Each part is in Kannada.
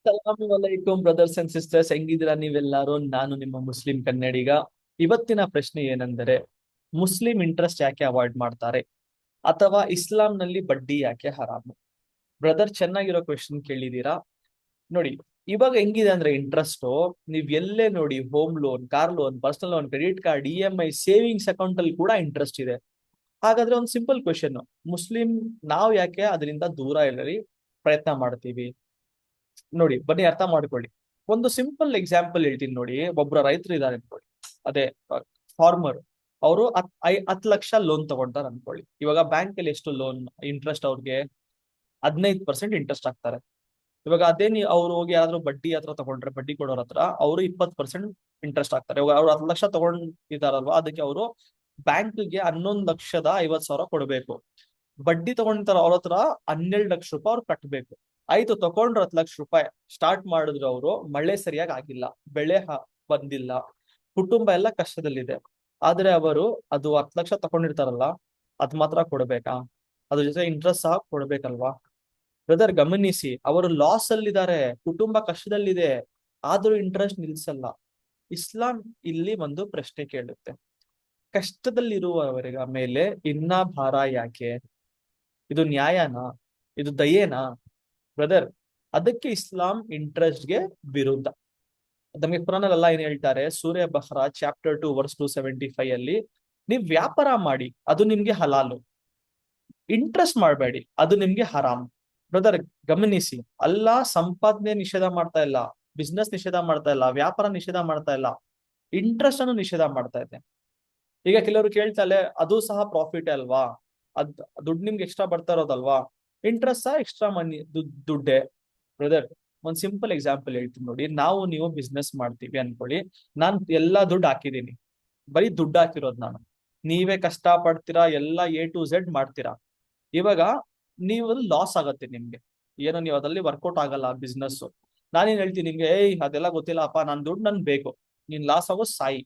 ಸಲಾಮು ಅಲೈಕುಂ ಬ್ರದರ್ಸ್ ಅಂಡ್ ಸಿಸ್ಟರ್ಸ್, ಹೆಂಗಿದ್ದೀರಾ ನೀವೆಲ್ಲರೂ? ನಾನು ನಿಮ್ಮ ಮುಸ್ಲಿಂ ಕನ್ನಡಿಗ. ಇವತ್ತಿನ ಪ್ರಶ್ನೆ ಏನೆಂದರೆ, ಮುಸ್ಲಿಂ ಇಂಟ್ರೆಸ್ಟ್ ಯಾಕೆ ಅವಾಯ್ಡ್ ಮಾಡ್ತಾರೆ, ಅಥವಾ ಇಸ್ಲಾಂನಲ್ಲಿ ಬಡ್ಡಿ ಯಾಕೆ ಹರಾಮು? ಬ್ರದರ್, ಚೆನ್ನಾಗಿರೋ ಕ್ವೆಶನ್ ಕೇಳಿದೀರಾ. ನೋಡಿ, ಇವಾಗ ಹೆಂಗಿದೆ ಅಂದ್ರೆ ಇಂಟ್ರೆಸ್ಟ್, ನೀವ್ ಎಲ್ಲೇ ನೋಡಿ, home loan, car loan, personal loan, credit card, EMI, savings account ಅಲ್ಲಿ ಕೂಡ ಇಂಟ್ರೆಸ್ಟ್ ಇದೆ. ಹಾಗಾದ್ರೆ ಒಂದು ಸಿಂಪಲ್ ಕ್ವೆಶನ್, ಮುಸ್ಲಿಂ ನಾವು ಯಾಕೆ ಅದರಿಂದ ದೂರ ಇರಲಿ ಪ್ರಯತ್ನ ಮಾಡ್ತೀವಿ? ನೋಡಿ, ಬನ್ನಿ ಅರ್ಥ ಮಾಡ್ಕೊಳ್ಳಿ. ಒಂದು ಸಿಂಪಲ್ ಎಕ್ಸಾಂಪಲ್ ಹೇಳ್ತೀನಿ ನೋಡಿ. ಒಬ್ರ ರೈತರು ಇದಾರೆ ಅನ್ಕೊಳ್ಳಿ, ಅದೇ ಫಾರ್ಮರ್. ಅವರು 10 ಲಕ್ಷ ಲೋನ್ ತಗೊಂತಾರ ಅನ್ಕೊಳ್ಳಿ. ಇವಾಗ ಬ್ಯಾಂಕ್ ಅಲ್ಲಿ ಎಷ್ಟು ಲೋನ್ ಇಂಟ್ರೆಸ್ಟ್? ಅವ್ರಿಗೆ 15% ಇಂಟ್ರೆಸ್ಟ್ ಆಗ್ತಾರೆ. ಇವಾಗ ಅದೇ ಅವ್ರು ಹೋಗಿ ಯಾರಾದ್ರೂ ಬಡ್ಡಿ ಹತ್ರ ತಗೊಂಡ್ರೆ, ಬಡ್ಡಿ ಕೊಡೋರ ಹತ್ರ ಅವರು 20% ಇಂಟ್ರೆಸ್ಟ್ ಆಗ್ತಾರೆ. ಇವಾಗ ಅವ್ರು 10 ಲಕ್ಷ ತಗೊಂಡಿದಾರಲ್ವಾ, ಅದಕ್ಕೆ ಅವರು ಬ್ಯಾಂಕ್ಗೆ 11,50,000 ಕೊಡಬೇಕು. ಬಡ್ಡಿ ತಗೊಂಡಿರ್ತಾರ ಅವ್ರ ಹತ್ರ 12 ಲಕ್ಷ ರೂಪಾಯಿ ಅವ್ರು ಕಟ್ಟಬೇಕು. ಆಯ್ತು, ತಗೊಂಡ್ರು 10 ಲಕ್ಷ ರೂಪಾಯಿ. ಸ್ಟಾರ್ಟ್ ಮಾಡಿದ್ರು ಅವರು, ಮಳೆ ಸರಿಯಾಗಿ ಆಗಿಲ್ಲ, ಬೆಳೆ ಬಂದಿಲ್ಲ, ಕುಟುಂಬ ಎಲ್ಲ ಕಷ್ಟದಲ್ಲಿದೆ. ಆದ್ರೆ ಅವರು ಅದು 10 ಲಕ್ಷ ತಗೊಂಡಿರ್ತಾರಲ್ಲ, ಅದ್ ಮಾತ್ರ ಕೊಡ್ಬೇಕಾ? ಅದ್ರ ಜೊತೆ ಇಂಟ್ರೆಸ್ಟ್ ಸಹ ಕೊಡ್ಬೇಕಲ್ವಾ? ಬ್ರದರ್ ಗಮನಿಸಿ, ಅವರು ಲಾಸ್ ಅಲ್ಲಿದ್ದಾರೆ, ಕುಟುಂಬ ಕಷ್ಟದಲ್ಲಿದೆ, ಆದ್ರೂ ಇಂಟ್ರೆಸ್ಟ್ ನಿಲ್ಸಲ್ಲ. ಇಸ್ಲಾಂ ಇಲ್ಲಿ ಒಂದು ಪ್ರಶ್ನೆ ಕೇಳುತ್ತೆ, ಕಷ್ಟದಲ್ಲಿರುವವರಿಗ ಮೇಲೆ ಇನ್ನ ಭಾರ ಯಾಕೆ? ಇದು ನ್ಯಾಯನಾ? ಇದು ದಯೇನಾ? ಬ್ರದರ್, ಅದಕ್ಕೆ ಇಸ್ಲಾಂ ಇಂಟ್ರೆಸ್ಟ್ಗೆ ವಿರುದ್ಧ. ನಮಗೆ ಕುರಾನ್ ಏನ್ ಹೇಳ್ತಾರೆ, ಸೂರ್ಯ ಬಹ್ರಾ ಚಾಪ್ಟರ್ 2 ವರ್ಸ್ 275 ಅಲ್ಲಿ, ನೀವ್ ವ್ಯಾಪಾರ ಮಾಡಿ, ಅದು ನಿಮ್ಗೆ ಹಲಾಲು. ಇಂಟ್ರೆಸ್ಟ್ ಮಾಡಬೇಡಿ, ಅದು ನಿಮ್ಗೆ ಹರಾಮ್. ಬ್ರದರ್ ಗಮನಿಸಿ, ಅಲ್ಲಾ ಸಂಪಾದನೆ ನಿಷೇಧ ಮಾಡ್ತಾ ಇಲ್ಲ, ಬಿಸ್ನೆಸ್ ನಿಷೇಧ ಮಾಡ್ತಾ ಇಲ್ಲ, ವ್ಯಾಪಾರ ನಿಷೇಧ ಮಾಡ್ತಾ ಇಲ್ಲ, ಇಂಟ್ರೆಸ್ಟ್ ಅನ್ನು ನಿಷೇಧ ಮಾಡ್ತಾ ಇದೆ. ಈಗ ಕೆಲವರು ಕೇಳ್ತಾರೆ, ಅದು ಸಹ ಪ್ರಾಫಿಟ್ ಅಲ್ವಾ? ಅದ್ ದುಡ್ಡು ನಿಮ್ಗೆ ಎಕ್ಸ್ಟ್ರಾ ಬರ್ತಾ ಇರೋದಲ್ವಾ? ಇಂಟ್ರೆಸ್ಟ್ ಸಹ ಎಕ್ಸ್ಟ್ರಾ ಮನಿ ದುಡ್ಡೇ. ಬ್ರದರ್, ಒಂದ್ ಸಿಂಪಲ್ ಎಕ್ಸಾಂಪಲ್ ಹೇಳ್ತೀನಿ ನೋಡಿ. ನೀವು ಬಿಸ್ನೆಸ್ ಮಾಡ್ತೀವಿ ಅನ್ಕೊಳ್ಳಿ. ನಾನ್ ಎಲ್ಲಾ ದುಡ್ಡು ಹಾಕಿದೀನಿ, ಬರೀ ದುಡ್ಡು ಹಾಕಿರೋದು ನಾನು. ನೀವೇ ಕಷ್ಟ ಪಡ್ತೀರಾ, ಎಲ್ಲ A to Z ಮಾಡ್ತೀರಾ. ಇವಾಗ ನೀವು ಲಾಸ್ ಆಗತ್ತೆ ನಿಮ್ಗೆ, ಏನೋ ನೀವು ಅದಲ್ಲಿ ವರ್ಕೌಟ್ ಆಗಲ್ಲ ಬಿಸ್ನೆಸ್. ನಾನೇನ್ ಹೇಳ್ತೀನಿ ನಿಮ್ಗೆ, ಅದೆಲ್ಲ ಗೊತ್ತಿಲ್ಲ ಅಪ್ಪ, ದುಡ್ಡು ನನ್ ಬೇಕು, ನೀನ್ ಲಾಸ್ ಆಗೋ ಸಾಯಿ.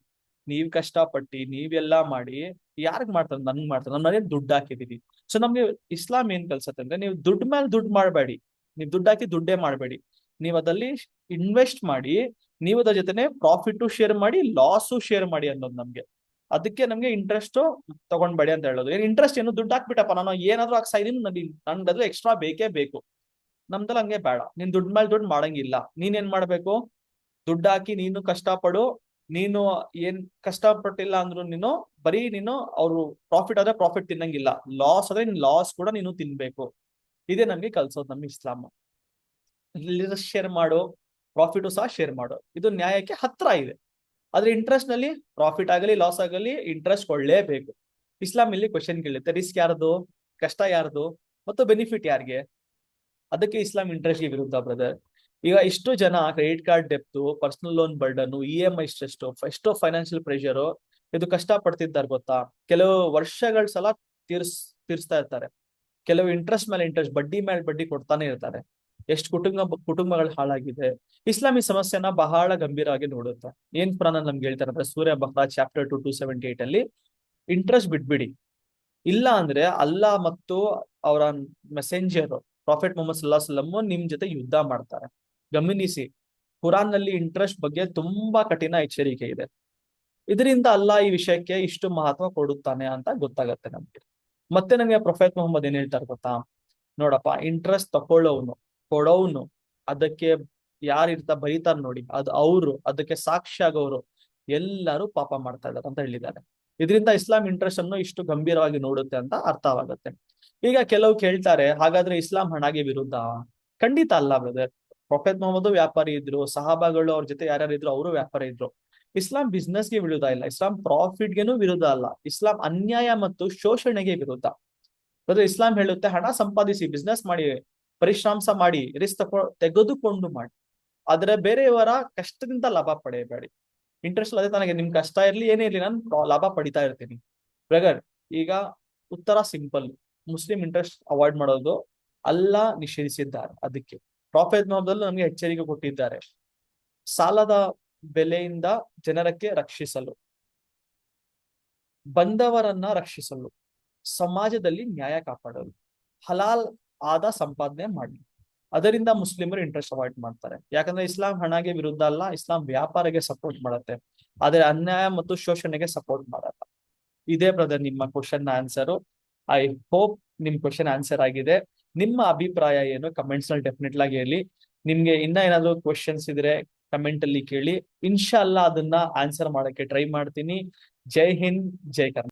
ನೀವ್ ಕಷ್ಟಪಟ್ಟಿ ನೀವೆಲ್ಲಾ ಮಾಡಿ ಯಾರಿಗ್ ಮಾಡ್ತಾರೆ? ನನ್ಗ್ ಮಾಡ್ತಾರೆ, ನನ್ನ ಮನೇಲಿ ದುಡ್ಡು ಹಾಕಿದೀನಿ. ಸೊ ನಮ್ಗೆ ಇಸ್ಲಾಂ ಏನ್ ಕಲ್ಸತ್ತೆ ಅಂದ್ರೆ, ನೀವು ದುಡ್ಡು ಮೇಲೆ ದುಡ್ಡು ಮಾಡಬೇಡಿ, ನೀವು ದುಡ್ಡು ಹಾಕಿ ದುಡ್ಡೇ ಮಾಡಬೇಡಿ. ನೀವು ಅದಲ್ಲಿ ಇನ್ವೆಸ್ಟ್ ಮಾಡಿ, ನೀವು ಅದ್ರ ಜೊತೆನೆ ಪ್ರಾಫಿಟ್ ಶೇರ್ ಮಾಡಿ, ಲಾಸು ಶೇರ್ ಮಾಡಿ ಅನ್ನೋದು ನಮ್ಗೆ. ಅದಕ್ಕೆ ನಮ್ಗೆ ಇಂಟ್ರೆಸ್ಟ್ ತಗೊಂಡ್ಬೇಡಿ ಅಂತ ಹೇಳೋದು. ಏನ್ ಇಂಟ್ರೆಸ್ಟ್ ಏನು? ದುಡ್ಡು ಹಾಕ್ಬಿಟ್ಟಪ್ಪ, ನಾನು ಏನಾದ್ರೂ ಹಾಕ್ಸಾಯಿದೀನಿ, ನನ್ಗದು ಎಕ್ಸ್ಟ್ರಾ ಬೇಕೇ ಬೇಕು. ನಮ್ದಲ್ಲಿ ಹಂಗೆ ಬೇಡ. ನೀನ್ ದುಡ್ಡು ಮೇಲೆ ದುಡ್ಡು ಮಾಡಂಗಿಲ್ಲ. ನೀನ್ ಏನ್ ಮಾಡ್ಬೇಕು? ದುಡ್ಡು ಹಾಕಿ ನೀನು ಕಷ್ಟಪಡು. ನೀನು ಏನ್ ಕಷ್ಟಪಟ್ಟಿಲ್ಲ ಅಂದ್ರು ನೀನು ಅವ್ರು ಪ್ರಾಫಿಟ್ ಆದ್ರೆ ಪ್ರಾಫಿಟ್ ತಿನ್ನಂಗಿಲ್ಲ, ಲಾಸ್ ಆದ್ರೆ ಲಾಸ್ ಕೂಡ ನೀನು ತಿನ್ಬೇಕು. ಇದೇ ನಮ್ಗೆ ಕಲ್ಸೋದು ನಮ್ಮ ಇಸ್ಲಾಂ. ಶೇರ್ ಮಾಡು, ಪ್ರಾಫಿಟ್ ಸಹ ಶೇರ್ ಮಾಡು, ಇದು ನ್ಯಾಯಕ್ಕೆ ಹತ್ರ ಇದೆ. ಆದ್ರೆ ಇಂಟ್ರೆಸ್ಟ್ ನಲ್ಲಿ ಪ್ರಾಫಿಟ್ ಆಗಲಿ ಲಾಸ್ ಆಗಲಿ ಇಂಟ್ರೆಸ್ಟ್ ಕೊಡ್ಲೇಬೇಕು. ಇಸ್ಲಾಂ ಇಲ್ಲಿ ಕ್ವಶನ್ ಕೇಳುತ್ತೆ, ರಿಸ್ಕ್ ಯಾರ್ದು, ಕಷ್ಟ ಯಾರ್ದು, ಮತ್ತು ಬೆನಿಫಿಟ್ ಯಾರಿಗೆ? ಅದಕ್ಕೆ ಇಸ್ಲಾಂ ಇಂಟ್ರೆಸ್ಟ್ ಗೆ ವಿರುದ್ಧ ಬ್ರದರ್. ಈಗ ಇಷ್ಟು ಜನ credit card depth, personal loan burden, EMI stress, ಎಷ್ಟೋ ಫೈನಾನ್ಷಿಯಲ್ ಪ್ರೆಷರ್, ಇದು ಕಷ್ಟ ಪಡ್ತಿದ್ದಾರೆ ಗೊತ್ತಾ? ಕೆಲವು ವರ್ಷಗಳ ಸಲ ತೀರ್ಸ್ತಾ ಇರ್ತಾರೆ. ಕೆಲವು ಇಂಟ್ರೆಸ್ಟ್ ಮೇಲೆ ಇಂಟ್ರೆಸ್ಟ್, ಬಡ್ಡಿ ಮೇಲೆ ಬಡ್ಡಿ ಕೊಡ್ತಾನೆ ಇರ್ತಾರೆ. ಎಷ್ಟು ಕುಟುಂಬಗಳು ಹಾಳಾಗಿದೆ. ಇಸ್ಲಾಂ ಈ ಸಮಸ್ಯೆನ ಬಹಳ ಗಂಭೀರವಾಗಿ ನೋಡುತ್ತೆ. ಏನ್ ಪ್ರಾಣ ನಮ್ಗೆ ಹೇಳ್ತಾರೆ ಅಂದ್ರೆ, ಸೂರ್ಯ ಬಹ್ರಾ ಚಾಪ್ಟರ್ 2 278 ಅಲ್ಲಿ, ಇಂಟ್ರೆಸ್ಟ್ ಬಿಟ್ಬಿಡಿ. ಇಲ್ಲ ಅಂದ್ರೆ ಅಲ್ಲಾ ಮತ್ತು ಅವರ ಮೆಸೆಂಜರ್ ಪ್ರಾಫೆಟ್ ಮೊಹಮ್ಮದ್ ಸಲ್ಲಲ್ಲಾಹು ಅಲೈಹಿ ನಿಮ್ ಜೊತೆ ಯುದ್ಧ ಮಾಡ್ತಾರೆ. ಗಮನಿಸಿ, ಕುರಾನ್ ನಲ್ಲಿ ಇಂಟ್ರೆಸ್ಟ್ ಬಗ್ಗೆ ತುಂಬಾ ಕಠಿಣ ಎಚ್ಚರಿಕೆ ಇದೆ. ಇದರಿಂದ ಅಲ್ಲಾ ಈ ವಿಷಯಕ್ಕೆ ಇಷ್ಟು ಮಹತ್ವ ಕೊಡುತ್ತಾನೆ ಅಂತ ಗೊತ್ತಾಗತ್ತೆ ನಮ್ಗೆ. ಮತ್ತೆ ನಮಗೆ ಪ್ರೊಫೆಟ್ ಮೊಹಮ್ಮದ್ ಏನ್ ಹೇಳ್ತಾರೆ ಗೊತ್ತಾ? ನೋಡಪ್ಪ, ಇಂಟ್ರೆಸ್ಟ್ ತಕೊಳ್ಳೋನು, ಕೊಡೋನು, ಅದಕ್ಕೆ ಯಾರಿರ್ತಾ ಬರೀತಾರ ನೋಡಿ, ಅದು ಅವರು, ಅದಕ್ಕೆ ಸಾಕ್ಷಿ ಆಗೋರು ಎಲ್ಲರೂ ಪಾಪ ಮಾಡ್ತಾ ಇದ್ದಾರೆ ಅಂತ ಹೇಳಿದ್ದಾರೆ. ಇದರಿಂದ ಇಸ್ಲಾಂ ಇಂಟ್ರೆಸ್ಟ್ ಅನ್ನು ಇಷ್ಟು ಗಂಭೀರವಾಗಿ ನೋಡುತ್ತೆ ಅಂತ ಅರ್ಥವಾಗುತ್ತೆ. ಈಗ ಕೆಲವು ಕೇಳ್ತಾರೆ, ಹಾಗಾದ್ರೆ ಇಸ್ಲಾಂ ಹಣಗೆ ವಿರುದ್ಧ? ಖಂಡಿತ ಅಲ್ಲ ಬ್ರದರ್. ಪ್ರೊಫೆಟ್ ಮೊಹಮ್ಮದ್ ವ್ಯಾಪಾರಿ ಇದ್ರು, ಸಹಾಬಾಗಳು ಅವ್ರ ಜೊತೆ ಯಾರ್ಯಾರು ಇದ್ರು ಅವರು ವ್ಯಾಪಾರಿ ಇದ್ರು. ಇಸ್ಲಾಂ ಬಿಸ್ನೆಸ್ಗೆ ವಿರುದ್ಧ ಇಲ್ಲ, ಇಸ್ಲಾಂ ಪ್ರಾಫಿಟ್ಗೆನೂ ವಿರುದ್ಧ ಅಲ್ಲ, ಇಸ್ಲಾಂ ಅನ್ಯಾಯ ಮತ್ತು ಶೋಷಣೆಗೆ ವಿರುದ್ಧ. ಅದು ಇಸ್ಲಾಂ ಹೇಳುತ್ತೆ, ಹಣ ಸಂಪಾದಿಸಿ, ಬಿಸ್ನೆಸ್ ಮಾಡಿ, ಪರಿಶ್ರಮ ಮಾಡಿ, ತೆಗೆದುಕೊಂಡು ಮಾಡಿ, ಆದ್ರೆ ಬೇರೆಯವರ ಕಷ್ಟದಿಂದ ಲಾಭ ಪಡೆಯಬೇಡಿ. ಇಂಟ್ರೆಸ್ಟ್ ಅದೇ ತನಗೆ, ನಿಮ್ ಕಷ್ಟ ಇರ್ಲಿ ಏನೇ ಇರ್ಲಿ, ನಾನು ಲಾಭ ಪಡಿತಾ ಇರ್ತೀನಿ. ಬ್ರದರ್, ಈಗ ಉತ್ತರ ಸಿಂಪಲ್. ಮುಸ್ಲಿಂ ಇಂಟ್ರೆಸ್ಟ್ ಅವಾಯ್ಡ್ ಮಾಡೋದು ಅಲ್ಲಾ ನಿಷೇಧಿಸಿದ್ದಾರೆ. ಅದಕ್ಕೆ ಪ್ರಾಫೆಟ್ ಮೊಹಮ್ಮದ್ ನಮಗೆ ಎಚ್ಚರಿಕೆ ಕೊಟ್ಟಿದ್ದಾರೆ, ಸಾಲದ ಬೆಲೆಯಿಂದ ಜನರಕ್ಕೆ ರಕ್ಷಿಸಲು, ಬಂದವರನ್ನ ರಕ್ಷಿಸಲು, ಸಮಾಜದಲ್ಲಿ ನ್ಯಾಯ ಕಾಪಾಡಲು, ಹಲಾಲ್ ಆದ ಸಂಪಾದನೆ ಮಾಡಿ. ಅದರಿಂದ ಮುಸ್ಲಿಮರು ಇಂಟ್ರೆಸ್ಟ್ ಅವಾಯ್ಡ್ ಮಾಡ್ತಾರೆ. ಯಾಕಂದ್ರೆ ಇಸ್ಲಾಂ ಹಣಗೆ ವಿರುದ್ಧ ಅಲ್ಲ, ಇಸ್ಲಾಂ ವ್ಯಾಪಾರಕ್ಕೆ ಸಪೋರ್ಟ್ ಮಾಡುತ್ತೆ, ಆದ್ರೆ ಅನ್ಯಾಯ ಮತ್ತು ಶೋಷಣೆಗೆ ಸಪೋರ್ಟ್ ಮಾಡಲ್ಲ. ಇದೇ ಬ್ರದರ್ ನಿಮ್ಮ ಕ್ವಶನ್ ಆನ್ಸರ್. ಐ ಹೋಪ್ ನಿಮ್ ಕ್ವಶನ್ ಆನ್ಸರ್ ಆಗಿದೆ. ನಿಮ್ಮ ಅಭಿಪ್ರಾಯ ಏನು ಕಮೆಂಟ್ಸ್ ನಲ್ಲಿ ಡೆಫಿನೆಟ್ ಆಗಿ ಹೇಳಿ. ನಿಮ್ಗೆ ಇನ್ನ ಏನಾದ್ರು ಕ್ವಶನ್ಸ್ ಇದ್ರೆ ಕಮೆಂಟ್ ಅಲ್ಲಿ ಕೇಳಿ, ಇನ್ಶಾ ಅಲ್ಲಾ ಅದನ್ನ ಆನ್ಸರ್ ಮಾಡಕ್ಕೆ ಟ್ರೈ ಮಾಡ್ತೀನಿ. ಜೈ ಹಿಂದ್, ಜೈ ಕರ್ನಾಟಕ.